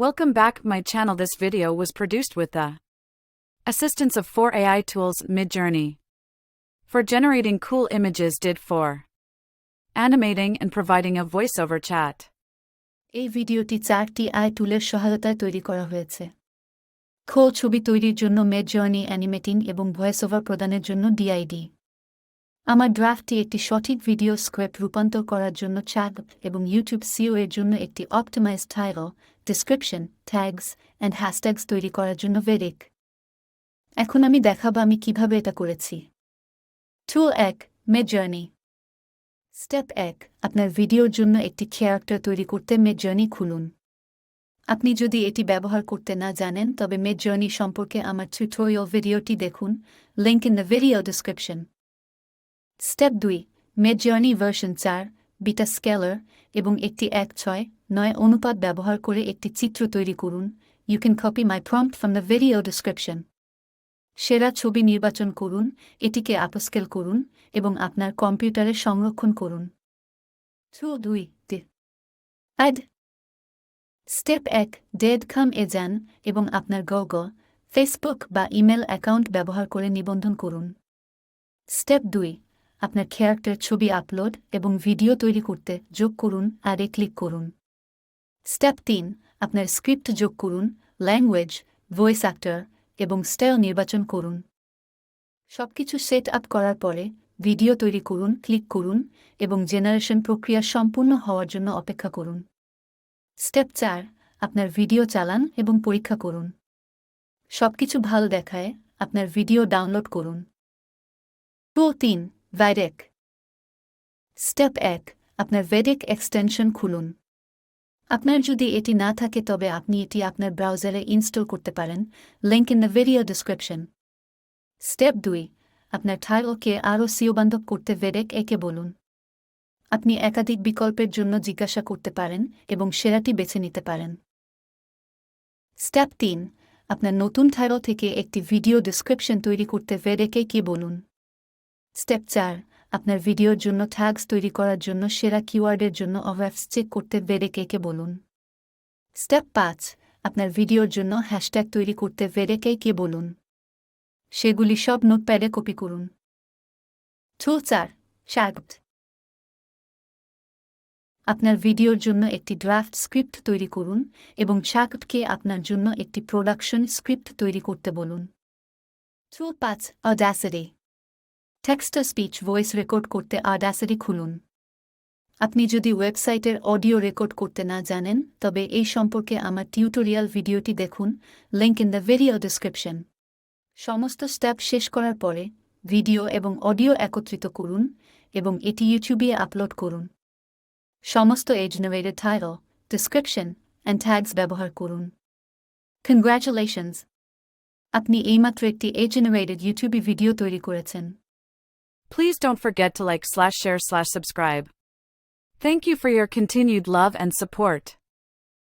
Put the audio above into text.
Welcome back my channel. This video was produced with the assistance of 4 AI tools midjourney for generating cool images, did for animating and providing a voiceover chat. এই ভিডিওটি 4টি AI টুলের সহায়তায় তৈরি করা হয়েছে। খোল ছবি তৈরির জন্য midjourney, অ্যানিমেটিং এবং ভয়েসওভার প্রদানের জন্য DID। আমার ড্রাফটটি একটি সঠিক ভিডিও স্ক্রিপ্ট রূপান্তর করার জন্য chatgpt এবং ইউটিউব SEO এর জন্য একটি optimised title, description, tags and hashtags তৈরি করার জন্য vidiq। এখন আমি দেখাবো আমি কিভাবে এটা করেছি। টুল 1, midjourney। স্টেপ 1, আপনার ভিডিওর জন্য একটি ক্যারেক্টার তৈরি করতে midjourney খুলুন। আপনি যদি এটি ব্যবহার করতে না জানেন তবে midjourney সম্পর্কে আমার টিউটোরিয়াল ভিডিওটি দেখুন, link in the video description. Step 2, midjourney version 4, beta scalar এবং একটি 1:9 অনুপাত ব্যবহার করে একটি চিত্র তৈরি করুন। You can copy my prompt from the video description. সেরা ছবি নির্বাচন করুন, এটিকে আপস্কেল করুন এবং আপনার কম্পিউটারে সংরক্ষণ করুন। টুল 2, অ্যাড। স্টেপ 1, ডেড.com-এ যান এবং আপনার গুগল, ফেসবুক বা ইমেল অ্যাকাউন্ট ব্যবহার করে নিবন্ধন করুন। স্টেপ 2, আপনার ক্যারেক্টার ছবি আপলোড এবং ভিডিও তৈরি করতে যোগ করুন, অ্যাডে ক্লিক করুন। স্টেপ 3, আপনার স্ক্রিপ্ট যোগ করুন, ল্যাঙ্গুয়েজ, ভয়েস অ্যাক্টর এবং স্টাইল নির্বাচন করুন। সবকিছু সেট আপ করার পরে ভিডিও তৈরি করুন, ক্লিক করুন এবং জেনারেশন প্রক্রিয়া সম্পূর্ণ হওয়ার জন্য অপেক্ষা করুন। স্টেপ 4, আপনার ভিডিও চালান এবং পরীক্ষা করুন। সবকিছু ভালো দেখায় আপনার ভিডিও ডাউনলোড করুন। টুল 3, vidiq। স্টেপ 1, আপনার vidiq এক্সটেনশন খুলুন। আপনার যদি এটি না থাকে তবে আপনি এটি আপনার ব্রাউজারে ইনস্টল করতে পারেন, link in the video description. Step 2, আপনার টাইটেলকে আরও সিওবান্ধব করতে vidiq-কে বলুন। আপনি একাধিক বিকল্পের জন্য জিজ্ঞাসা করতে পারেন এবং সেরাটি বেছে নিতে পারেন। স্টেপ 3, আপনার নতুন টাইটেল থেকে একটি ভিডিও ডেসক্রিপশন তৈরি করতে vidiq-কে বলুন। স্টেপ 4, আপনার ভিডিওর জন্য ট্যাগস তৈরি করার জন্য সেরা কিওয়ার্ডের জন্য অভার্স চেক করতে vidiq-কে বলুন। স্টেপ 5, আপনার ভিডিওর জন্য হ্যাশট্যাগ তৈরি করতে vidiq-কে বলুন। সেগুলি সব নোটপ্যাডে কপি করুন। টুল 4, chatgpt। আপনার ভিডিওর জন্য একটি ড্রাফট স্ক্রিপ্ট তৈরি করুন এবং chatgpt-কে আপনার জন্য একটি প্রোডাকশন স্ক্রিপ্ট তৈরি করতে বলুন। টুল 5, audacity। Text to speech voice record করতে audacity খুলুন। আপনি যদি ওয়েবসাইটের অডিও রেকর্ড করতে না জানেন তবে এই সম্পর্কে আমার টিউটোরিয়াল ভিডিওটি দেখুন, link in the video description. সমস্ত স্টেপ শেষ করার পরে ভিডিও এবং অডিও একত্রিত করুন এবং এটি ইউটিউবে আপলোড করুন। সমস্ত age-generated title, description and tags ব্যবহার করুন। কনগ্র্যাচুলেশনস! আপনি এইমাত্র একটি এজ-জেনারেটেড ইউটিউবে ভিডিও তৈরি করেছেন। Please don't forget to like/share/subscribe. Thank you for your continued love and support.